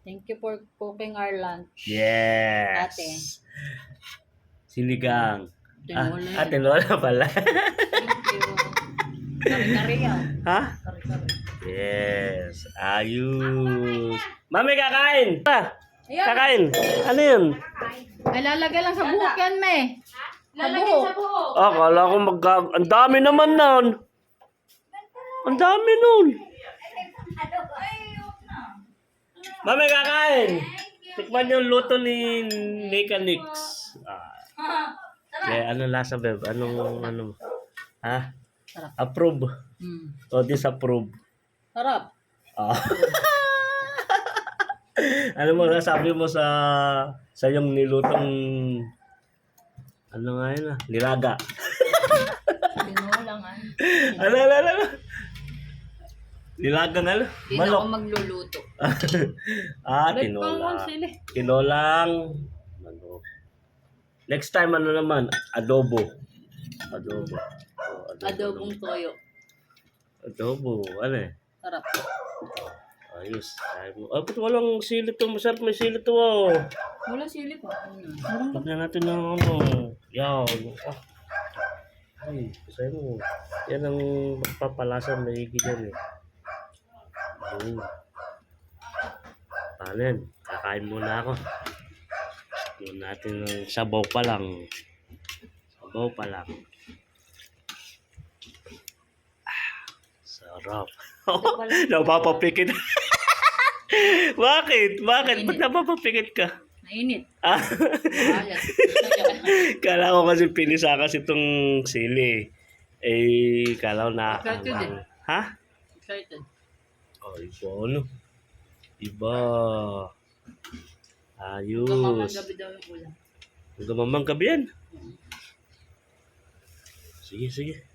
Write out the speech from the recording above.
Thank you for cooking our lunch. Yes. Ate. Sinigang. Tinola. Tinola pala. Thank you. Kari-kari yan. Ha? Kari-kari. Yes. Ayos. Mami, kakain! Ayan. Kakain! Ano yun? Ay, lalagay lang sa buhok yan, me. Lalagay sa buhok. Akala ko ang dami naman nun. Ang dami nun. Mami, kakain! Tikman yung luto ni Nika Nix. Ano lasa, beb? Ano? Ha? Sarap. Approve. O disapprove. Sarap. Ah. Ano mo sabi mo sa yung nilutong ano nga yun nilaga? Tinola nga. Ano? Nilaga nga Hindi na ako magluluto. Tinola. Tinolang ano. Next time ano naman? Adobo. Adobong toyo. Adobo. Ano eh? Sarap. Ayos. Ba't walang sili to? Masarap may sili to. Wala sili pa. Lagyan natin ng ano. Yan. Ay, kasi mo. Yan ang magpapalasa na higit yan eh. Paano yan? Kakain muna ako. Yun natin ng sabaw pa lang. Sarap. Napapapikit. Bakit? Ba't napapapikit ka? Mainit. Alat. Kala ko kasi pinisa kasi itong sili. Kala ko na... Excited. Ha? Excited. Iba ano? Iba. Ayos. Gamamang gabi daw yung ulam. Gamamang gabi yan. Sige.